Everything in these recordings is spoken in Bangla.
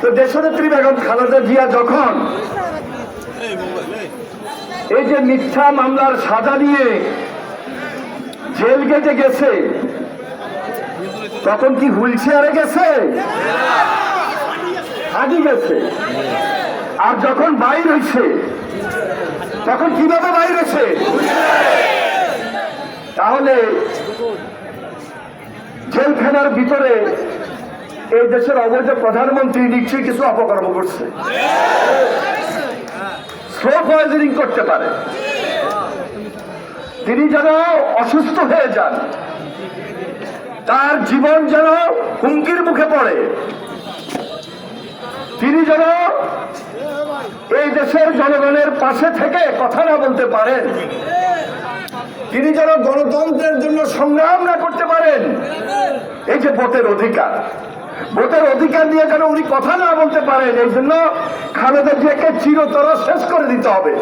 তো দেশনেত্রী বেগম খালেদা জিয়া যখন এই যে মিথ্যা মামলার সাজা নিয়ে জেল গেটে গেছে, তখন কি হুইল চেয়ারে গেছে? হাঁটি গেছে। আর যখন বাইর হয়েছে তখন কিভাবে বাইর হয়েছে? তাহলে জেলখানার ভিতরে এই দেশের অবৈধ প্রধানমন্ত্রী নিশ্চয়ই কিছু অপকর্ম করছে, স্লো পয়জনিং করতে পারে। তিনি যেন অসুস্থ হয়ে যান, তার জীবন যেন হুমকির মুখে পড়ে, তিনি যেন এই দেশের জনগণের পাশে থেকে কথা না বলতে পারেন, তিনি যেন গণতন্ত্রের জন্য সংগ্রাম না করতে পারেন। এই যে ভোটের অধিকার, ভোটের অধিকার নিয়ে যেন উনি কথা না বলতে পারেন, এই জন্য খালেদা জিয়াকে চিরতর শেষ করে দিতে হবে।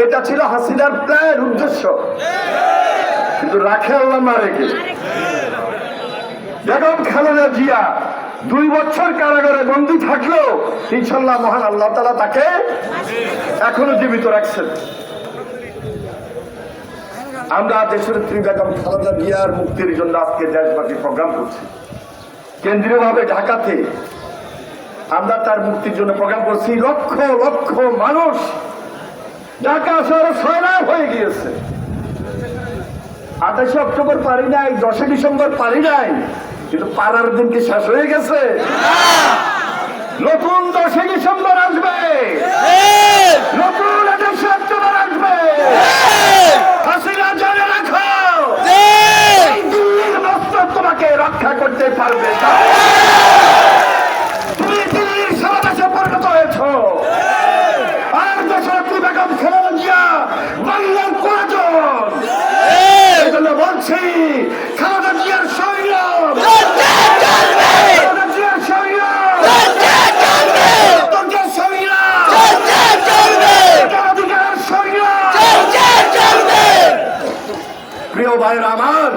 এটা ছিল হাসিনার প্ল্যান, উদ্দেশ্য। কিন্তু রাখে আল্লাহ না রেখে বেগম খালেদা জিয়া 2 বছর কারাগারে বন্দী থাকলেও ইনশাল্লাহ মহান আল্লাহ তাআলা তাকে এখনো জীবিত রাখছেন। আমরা দেশনেত্রী বেগম খালেদা জিয়ার মুক্তির জন্য আজকে দেশব্যাপী প্রোগ্রাম করছি। কেন্দ্রীয়ভাবে ঢাকাতে আমরা তার মুক্তির জন্য প্রোগ্রাম করছি। লক্ষ লক্ষ মানুষ ঢাকা শহরে সয়লাব হয়ে গিয়েছে। 28 অক্টোবর পারি নাই, 10 ডিসেম্বর পারি নাই, কিন্তু পারার দিন কি শেষ হয়ে গেছে? নতুন 10 ডিসেম্বর আসবে, নতুন 28 অক্টোবর আসবে। হাসিনা জেনে রাখো, এই দিল্লির মস্তক তোমাকে রক্ষা করতে পারবে না। তুমি দিল্লির সমাবেশে পরিণত হয়েছ। আর দেশনেত্রী বেগম খালেদা জিয়া বাংলার কোয়াজন। এই জন্য বলছি, খালেদা জিয়ার সংগ্রাম, খালেদা জিয়ার সংগ্রাম, গণতন্ত্রের সংগ্রাম, অধিকারের সংগ্রাম। প্রিয় ভাইরা আমার,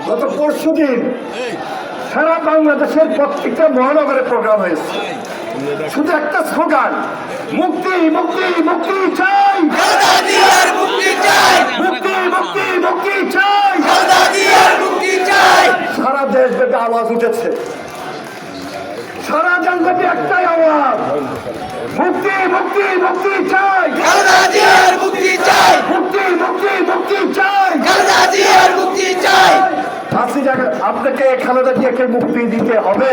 গত পরশুদিন সারা বাংলাদেশের প্রত্যেকটা মহানগরে প্রোগ্রাম হয়েছে। শুধু একটা স্লোগান, মুক্তি মুক্তি মুক্তি চাই, মুক্তি মুক্তি মুক্তি চাই। সারা দেশব্যাপী আওয়াজ উঠেছে, সারা জনগণের একটাই আওয়াজ, মুক্তি মুক্তি মুক্তি চাই, মুক্তি মুক্তি মুক্তি চাই। আপনাকে খালেদা জিয়াকে মুক্তি দিতে হবে,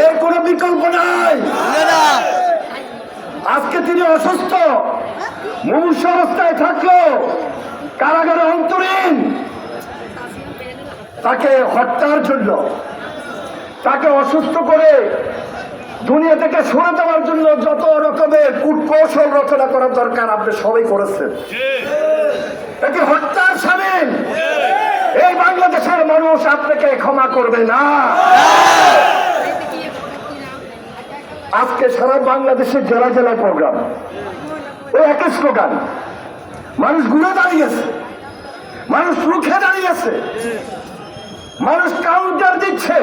এর কোনো বিকল্প নাই। আজকে তিনি অসুস্থ, মুমূর্ষু অবস্থায় থাকলো, কারাগারে অন্তরীণ। তাকে হত্যার জন্য, তাকে অসুস্থ করে দুনিয়া থেকে সরে দেওয়ার জন্য যত রকমের কূটকৌশল রচনা করার দরকার আপনি সবাই করেছেন। এটি হত্যার শামিল। এই বাংলাদেশের মানুষ আপনাকে ক্ষমা করবে না। আজকে সারা বাংলাদেশের জেলা জেলায় প্রোগ্রাম, ওই একই স্লোগান। মানুষ ঘুরে দাঁড়িয়েছে, মানুষ রুখে দাঁড়িয়েছে, মানুষ কাউন্টার দিচ্ছে,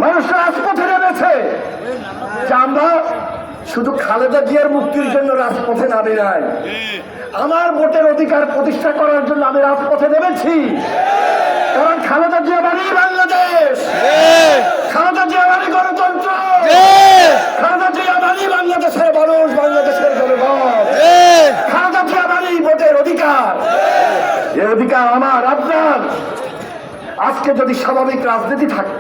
মানুষ রাজপথে নেমেছে। আমরা শুধু খালেদা জিয়ার মুক্তির জন্য রাজপথে নামি নাই, আমার ভোটের অধিকার প্রতিষ্ঠা করার জন্য আমি রাজপথে নেমেছি। কারণ খালেদা জিয়া মানে বাংলাদেশ, খালেদা জিয়া মানে গণতন্ত্র, খালেদা জিয়া মানে বাংলাদেশের মানুষ, বাংলাদেশের জনগণ, খালেদা জিয়া মানে ভোটের অধিকার। এই অধিকার আমার, আপনার। আজকে যদি স্বাভাবিক রাজনীতি থাকে,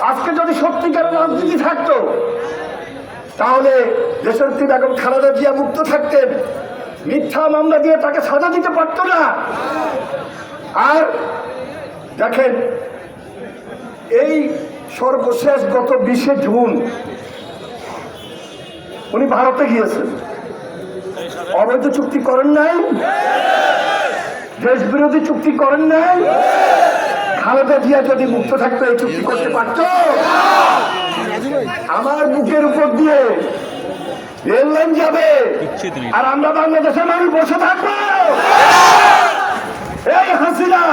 আজকে যদি সত্যিকারের রাজনীতি থাকতো, তাহলে দেশনেত্রী বেগম খালেদা জিয়া মুক্ত থাকতেন, মিথ্যা মামলা দিয়ে তাকে সাজা দিতে পারত না। আর দেখেন, এই সর্বশেষ গত 20 জুন উনি ভারতে গিয়েছেন। অবৈধ চুক্তি করেন নাই, দেশ বিরোধী চুক্তি করেন নাই। খালেদা জিয়া যদি মুক্ত থাকতো এই চুক্তি করতে পারত? আমার বুকের উপর দিয়ে রেললাইন যাবে আর আমরা বাংলাদেশের মানুষ বসে থাকবো। এই হাসিনা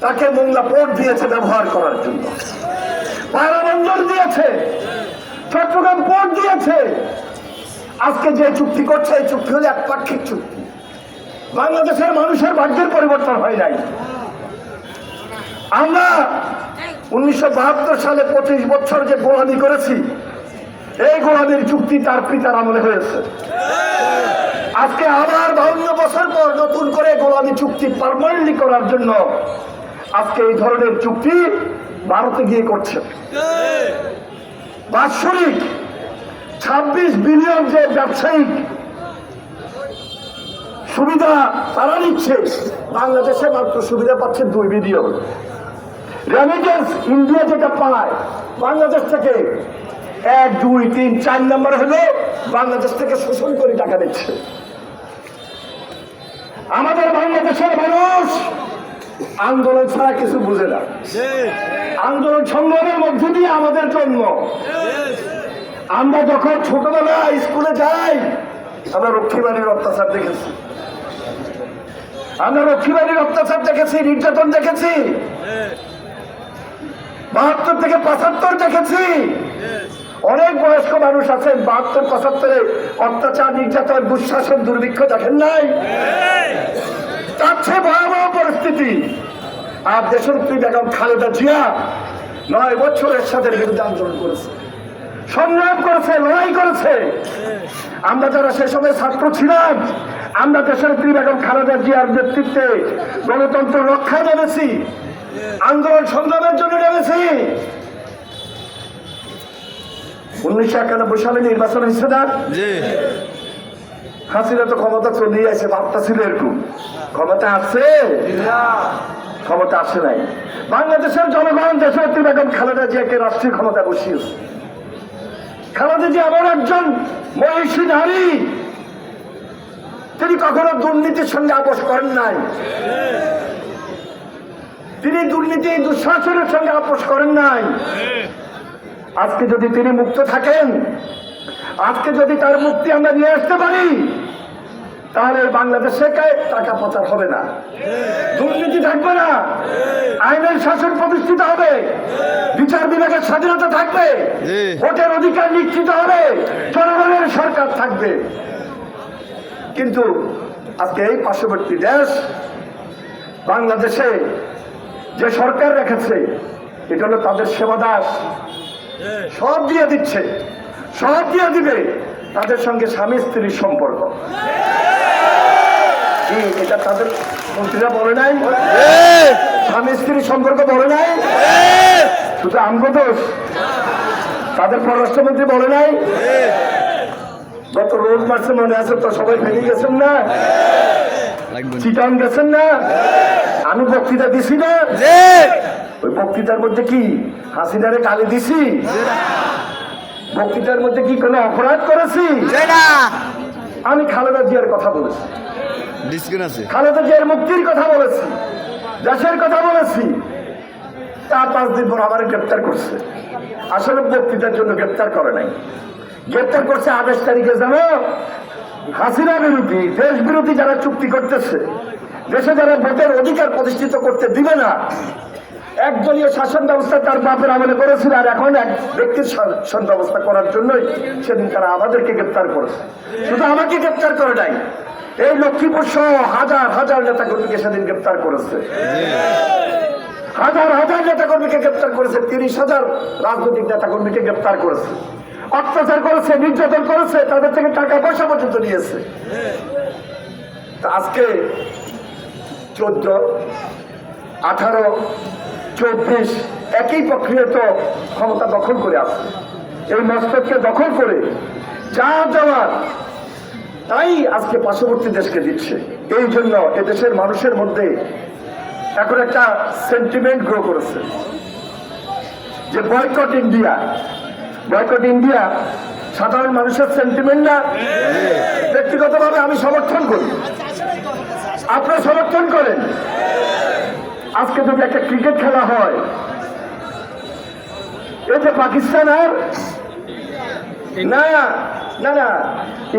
তাকে মোংলা পোর্ট দিয়েছে ব্যবহার করার জন্য, পায়রা বন্দর দিয়েছে, চট্টগ্রাম পোর্ট দিয়েছে। আজকে যে চুক্তি করছে এই চুক্তি হলো একপাক্ষিক চুক্তি। বাংলাদেশের মানুষের ভাগ্যের পরিবর্তন হয় নাই। আমরা 1972 সালে 25 বছর যে গোলামি করেছি, এই গোলামির চুক্তি তার পিতার আমলে হয়েছে। আজকে আবার 52 বছর পর নতুন করে গোলামি চুক্তি পার্মানেন্টলি করার জন্য আজকে এই ধরনের চুক্তি ভারতে গিয়ে করছে। বাৎসরিক 26 বিলিয়ন যে ব্যবসায়িক সুবিধা তারা নিচ্ছে, বাংলাদেশে মাত্র সুবিধা পাচ্ছে 2 বিলিয়ন। রেমিটেন্স ইন্ডিয়া যেটা পায় বাংলাদেশ থেকে 1, 2, 3, 4 নম্বর হলে বাংলাদেশ থেকে শোষণ করে টাকা দিচ্ছে। আমাদের বাংলাদেশের মানুষ আন্দোলন ছাড়া কিছু বুঝে না। আন্দোলন সংগ্রামের মধ্য দিয়ে আমাদের জন্ম। আমরা যখন ছোটবেলায় স্কুলে যাই আমরা রক্ষীবাণীর অত্যাচার দেখেছি, আমরা রক্ষীবাণীর অত্যাচার দেখেছি, নির্যাতন দেখেছি, 72 থেকে 75 দেখেছি। অনেক বয়স্ক মানুষ আছেন 72-75 অত্যাচার, নির্যাতন, দুঃশাসন, দুর্ভিক্ষ দেখেন নাই। তার চেয়ে ভয়াবহ পরিস্থিতি। আর দেশনেত্রী বেগম খালেদা জিয়া 9 বছর এরশাদের বিরুদ্ধে আন্দোলন করেছে, সংগ্রাম করেছে, লড়াই করেছে। আমরা যারা সে সময় ছাত্র ছিলাম, আমরা দেশনেত্রী বেগম খালেদা জিয়ার নেতৃত্বে গণতন্ত্র রক্ষায় নেমেছি, আন্দোলন সংগ্রামের জন্য নেমেছি। 1991 সালে নির্বাচন হয়েছে না? হাসিনা তো ক্ষমতা চলেই আছে, ভাবটা ছিল এরকম। ক্ষমতা আসছে? ক্ষমতা আসে নাই। বাংলাদেশের জনগণ দেশনেত্রী বেগম খালেদা জিয়াকে রাষ্ট্রীয় ক্ষমতা বসিয়েছে। খালেদা জিয়া এমন একজন মহিষী নারী, তিনি কখনো দুর্নীতির সঙ্গে আপোষ করেন নাই। তিনি দুর্নীতি, দুঃশাসনের সঙ্গে আপোষ করেন নাই। আজকে যদি তিনি মুক্ত থাকেন, আজকে যদি তার মুক্তি আমরা নিয়ে আসতে পারি, তাহলে বাংলাদেশে টাকা পাচার হবে না, দুর্নীতি থাকবে না, আইনের শাসন প্রতিষ্ঠিত হবে, বিচার বিভাগের স্বাধীনতা থাকবে, ভোটের অধিকার নিশ্চিত হবে, জনগণের সরকার থাকবে। কিন্তু আজকে এই পার্শ্ববর্তী দেশ বাংলাদেশে যে সরকার রেখেছে, এটা হলো তাদের সেবাদাস, সব দিয়ে দিচ্ছে, সব দিয়ে দিবে। তাদের সঙ্গে স্বামী স্ত্রীর সম্পর্ক, এটা তাদের মন্ত্রীরা বলে নাই, স্বামী স্ত্রীর সম্পর্ক বলে নাই, শুধু আমগো দোষ। তাদের পররাষ্ট্রমন্ত্রী বলে নাই, গত রোড মার্চে মনে আছে তো, সবাই ভেঙে গেছেন না, চিটাং গেছেন না, আমি বক্তৃতা দিছি না, ওই বক্তৃতার মধ্যে কি হাসিনারে গালি দিছি? বক্তৃতার মধ্যে কি কোনো অপরাধ করেছি? আমি খালেদা জিয়ার কথা বলেছি, খালেদা জিয়ার মুক্তির কথা বলেছি, দেশের কথা বলেছি। তার 5 দিন পর আমার গ্রেপ্তার করছে। আসলে বক্তৃতার জন্য গ্রেপ্তার করে নাই, গ্রেপ্তার করছে 28 তারিখে। জানো, হাসিনা বিরোধী, দেশ বিরোধী যারা চুক্তি করতেছে, দেশে যারা ভোটের অধিকার প্রতিষ্ঠিত করতে দিবে না, একদলীয় শাসন ব্যবস্থা তার বাপের আমলে করেছিল, আর এখন এক ব্যক্তির শাসন ব্যবস্থা করার জন্যই সেদিন তারা আমাদেরকে গ্রেপ্তার করেছে। শুধু আমাকে গ্রেপ্তার করে নাই, এই লক্ষ্মীপুর সহ হাজার হাজার নেতা কর্মীকে সেদিন গ্রেপ্তার করেছে, হাজার হাজার নেতা কর্মীকে গ্রেপ্তার করেছে, 30,000 রাজনৈতিক নেতা কর্মীকে গ্রেপ্তার করেছে, অত্যাচার করেছে, নির্যাতন করেছে, তাদের থেকে টাকা পয়সা পর্যন্ত নিয়েছে। আজকে 14, 18, 24 একই প্রক্রিয়াত ক্ষমতা দখল করে আসছে। এই মস্তককে দখল করে যা যাওয়ার তাই আজকে পার্শ্ববর্তী দেশকে দিচ্ছে। এই জন্য এদেশের মানুষের মধ্যে এখন একটা সেন্টিমেন্ট গ্রো করেছে যে বয়কট ইন্ডিয়া। বয়কট ইন্ডিয়া সাধারণ মানুষের সেন্টিমেন্ট না? ব্যক্তিগতভাবে আমি সমর্থন করি, আপনারা সমর্থন করেন। আজকে যদি একটা ক্রিকেট খেলা হয়, এই যে পাকিস্তান আর না না না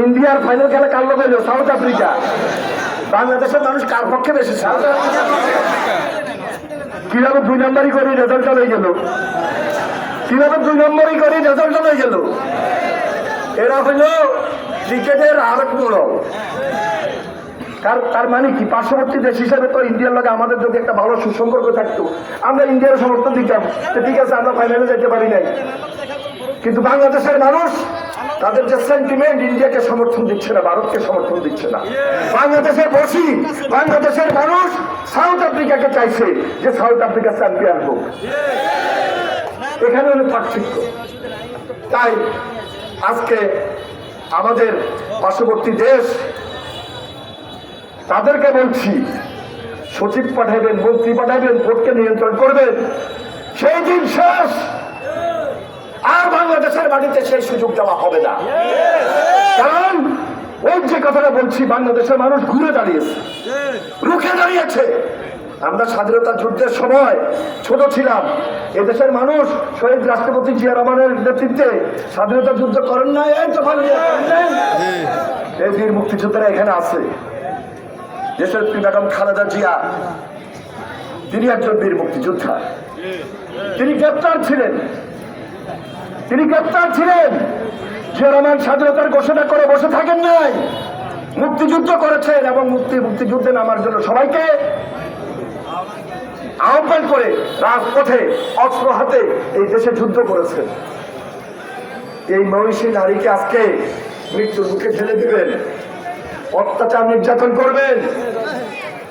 ইন্ডিয়ার ফাইনাল খেলা কার লোক হইল? South Africa. বাংলাদেশের মানুষ কার পক্ষে বেশি? কিভাবে 2 নম্বরই করে রেজাল্টটা হয়ে গেল, কিভাবে 2 নম্বরই করে রেজাল্টটা হয়ে গেল। এরা হইল ক্রিকেটের আরেক মোড়ল। তার মানে কি, পার্শ্ববর্তী দেশ হিসেবে তো ইন্ডিয়ার লগে আমাদের যদি একটা ভালো সুসম্পর্ক থাকতো আমরা ইন্ডিয়ার সমর্থন দিতাম, ঠিক আছে আমরা ফাইনালে যেতে পারি নাই। কিন্তু বাংলাদেশের মানুষ তাদের যে সেন্টিমেন্ট, ইন্ডিয়াকে সমর্থন দিচ্ছে না, ভারতকে সমর্থন দিচ্ছে না। বাংলাদেশের বসি বাংলাদেশের মানুষ সাউথ আফ্রিকাকে চাইছে যে সাউথ আফ্রিকা চ্যাম্পিয়ন হোক। এখানে হলো পার্থক্য। তাই আজকে আমাদের পার্শ্ববর্তী দেশ তাদেরকে বলছি, সচিব পাঠাবেন, মন্ত্রী পাঠাবেন, ভোটকে নিয়ন্ত্রণ করবেন, সেই দিন শেষ। আর বাংলাদেশের মাটিতে সেই সুযোগ দেওয়া হবে না। কারণ ওই যে কথাটা বলছি, বাংলাদেশের মানুষ ঘুরে দাঁড়িয়েছে, রুখে দাঁড়িয়েছে। আমরা স্বাধীনতা যুদ্ধের সময় ছোট ছিলাম, এদেশের মানুষ শহীদ রাষ্ট্রপতি জিয়া রহমানের নেতৃত্বে স্বাধীনতা যুদ্ধ করেন না। এই বীর মুক্তিযোদ্ধারা এখানে আছে। দেশের বেগম খালেদা জিয়া, তিনি একজন বীর মুক্তিযোদ্ধা। তিনি গ্রেপ্তার ছিলেন, জিয়া রহমান স্বাধীনতার ঘোষণা করে বসে থাকেন নাই, মুক্তিযুদ্ধ করেছেন এবং মুক্তিযুদ্ধে নামার জন্য সবাইকে আহ্বান করে রাজপথে অস্ত্র হাতে এই দেশে যুদ্ধ করেছেন। এই মহিষী নারীকে আজকে মৃত্যুর মুখে ঠেলে দিবেন, অত্যাচার নির্যাতন করবেন।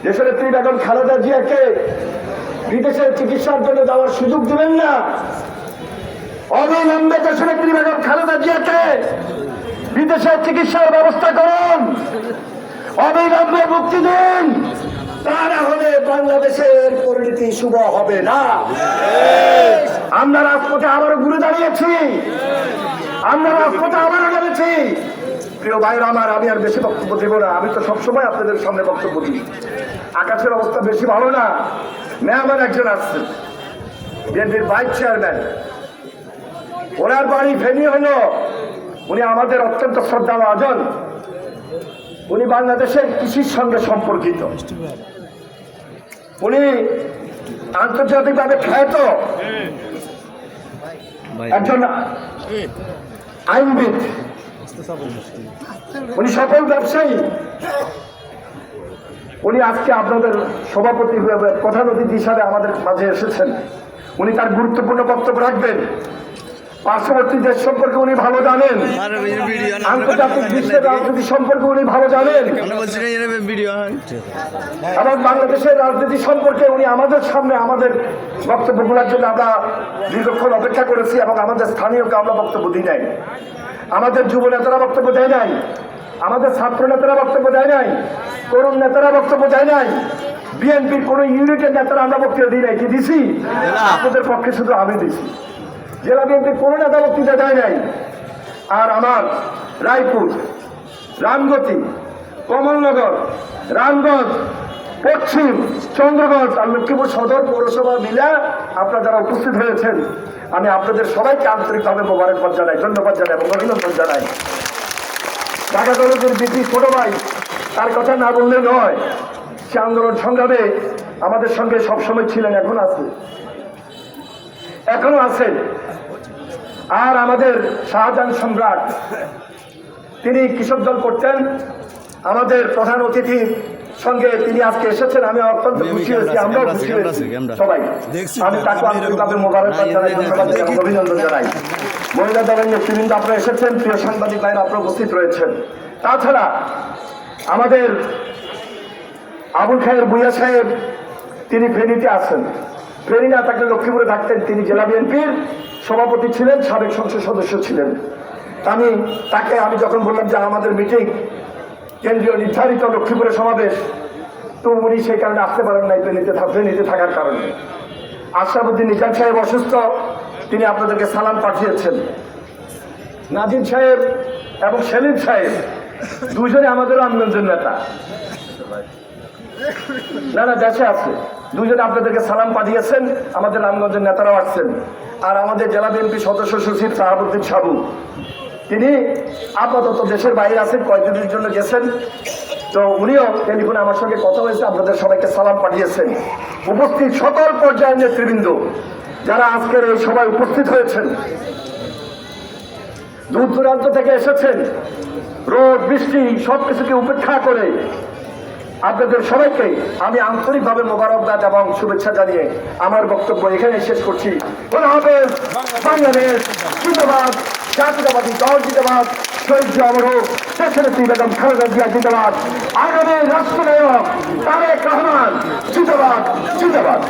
দেশের বেগম খালেদা জিয়াকে বিদেশে চিকিৎসার জন্য যাওয়ার সুযোগ দিবেন না। অবিলম্বে দেশের বেগম খালেদা জিয়াকে বিদেশে চিকিৎসার ব্যবস্থা করুন, অবিলম্বে মুক্তি দিন। তা না হলে বাংলাদেশের পরিণতি শুভ হবে না। আমরা রাজপথে আবারও ঘুরে দাঁড়িয়েছি, প্রিয় ভাইরা আমার, আমি আর বেশি বক্তব্য দেব না। আমি তো সবসময় আপনাদের সামনে বক্তব্য দিই। আকাশের অবস্থা বেশি ভালো না। মেহমান একজন আসছেন, বিএনপির ভাইস চেয়ারম্যান, ওনার বাড়ি ফেনী হলো। উনি আমাদের অত্যন্ত শ্রদ্ধাভাজন। উনি বাংলাদেশের কৃষির সঙ্গে সম্পর্কিত, উনি আন্তর্জাতিকভাবে খ্যাত একজন আইনবিদ, উনি সফল ব্যবসায়ী। উনি আজকে আপনাদের সভাপতি, প্রধান অতিথি হিসাবে আমাদের মাঝে এসেছেন। উনি তার গুরুত্বপূর্ণ বক্তব্য রাখবেন। পার্শ্ববর্তী দেশ সম্পর্কে উনি ভালো জানেন, আন্তর্জাতিক বিশ্বের রাজনীতি সম্পর্কে উনি ভালো জানেন এবং বাংলাদেশের রাজনীতি সম্পর্কে উনি আমাদের সামনে আমাদের বক্তব্যগুলোর জন্য আমরা দীর্ঘক্ষণ অপেক্ষা করেছি এবং আমাদের স্থানীয় আমরা বক্তব্য দিই নাই, আমাদের যুব নেতারা বক্তব্য দেয় নাই, আমাদের ছাত্র নেতারা বক্তব্য দেয় নাই, তরুণ নেতারা বক্তব্য দেয় নাই, বিএনপির কোন ইউনিটের নেতারা আমরা বক্তব্য দিই নাই। কি দিছি? আপনাদের পক্ষে শুধু আমি দিছি। জেলা বিএনপির কোন নেতা বক্তৃতা দেয় নাই। আর আমার রায়পুর, রামগতি, কমলনগর, রামগঞ্জ, পশ্চিম, চন্দ্রগঞ্জ আর লক্ষ্মীপুর সদর পৌরসভা মিলে আপনারা যারা উপস্থিত হয়েছেন, আমি আপনাদের সবাইকে আন্তরিকভাবে মোবারকবাদ জানাই, ধন্যবাদ জানাই এবং অভিনন্দন জানাই। ঢাকা কলেজের বিপি ছোট ভাই, তার কথা না বললে নয়। সে আন্দোলন সংগ্রামে আমাদের সঙ্গে সবসময় ছিলেন, এখনো আছেন। আর আমাদের শাহজাহান সম্রাট, তিনি কৃষক দল করতেন। আমাদের প্রধান অতিথির সঙ্গে তিনি আজকে এসেছেন, আমি অত্যন্ত খুশি হয়েছি, আমরাও খুশি হয়েছি সবাই। আমি তাকে আন্তরিকভাবে মোবারকবাদ জানাই, ধন্যবাদ এবং অভিনন্দন জানাই। মহিলা দলের নেতৃবৃন্দ আপনারা এসেছেন, প্রিয় সাংবাদিক ভাইরা আপনারা উপস্থিত রয়েছেন। তাছাড়া আমাদের আবুল খায়ের ভূঁইয়া সাহেব, তিনি ফেনীতে আছেন। ফেনী না থাকলে লক্ষ্মীপুরে থাকতেন। তিনি জেলা বিএনপির সভাপতি ছিলেন, সাবেক সংসদ সদস্য ছিলেন। আমি যখন বললাম যে আমাদের মিটিং কেন্দ্রীয় নির্ধারিত লক্ষ্মীপুরে সমাবেশ, তো উনি সেই কারণে আসতে পারেন নাই, ফেনীতে থাকার কারণে। আশরাফুদ্দিন নিজাম সাহেব অসুস্থ, তিনি আপনাদেরকে সালাম পাঠিয়েছেন। নাজিম সাহেব এবং সেলিম সাহেব দুজনে আমাদের রামগঞ্জের নেতা, না দেশে আছে, দুজনে আপনাদেরকে সালাম পাঠিয়েছেন। আমাদের রামগঞ্জের নেতারাও আসছেন। আর আমাদের জেলা বিএনপি সদস্য সচিব সাহাবুদ্দিন সাবু, তিনি আপাতত দেশের বাইরে আছেন, কয়েকদিনের জন্য গেছেন। তো উনিও টেলিফোনে আমার সঙ্গে কথা হয়েছে, আপনাদের সবাইকে সালাম পাঠিয়েছেন। উপস্থিত সকল পর্যায়ের নেতৃবৃন্দ যারা আজকের এই সভায় উপস্থিত হয়েছেন, দূর দূরান্ত থেকে এসেছেন, রোদ বৃষ্টি সবকিছুকে উপেক্ষা করে আপনাদের সবাইকে আমি আন্তরিকভাবে মোবারকবাদ এবং শুভেচ্ছা জানিয়ে আমার বক্তব্য এখানে শেষ করছি। খোদা হাফেজ। বাংলাদেশ জিন্দাবাদ, জাতীয়তাবাদী দল জিন্দাবাদ, শহীদ অমর হোক দেশনেত্রী বেগম খালেদা জিয়া জিন্দাবাদ, আগামী রাষ্ট্রনায়ক তারেক রহমান জিন্দাবাদ জিন্দাবাদ।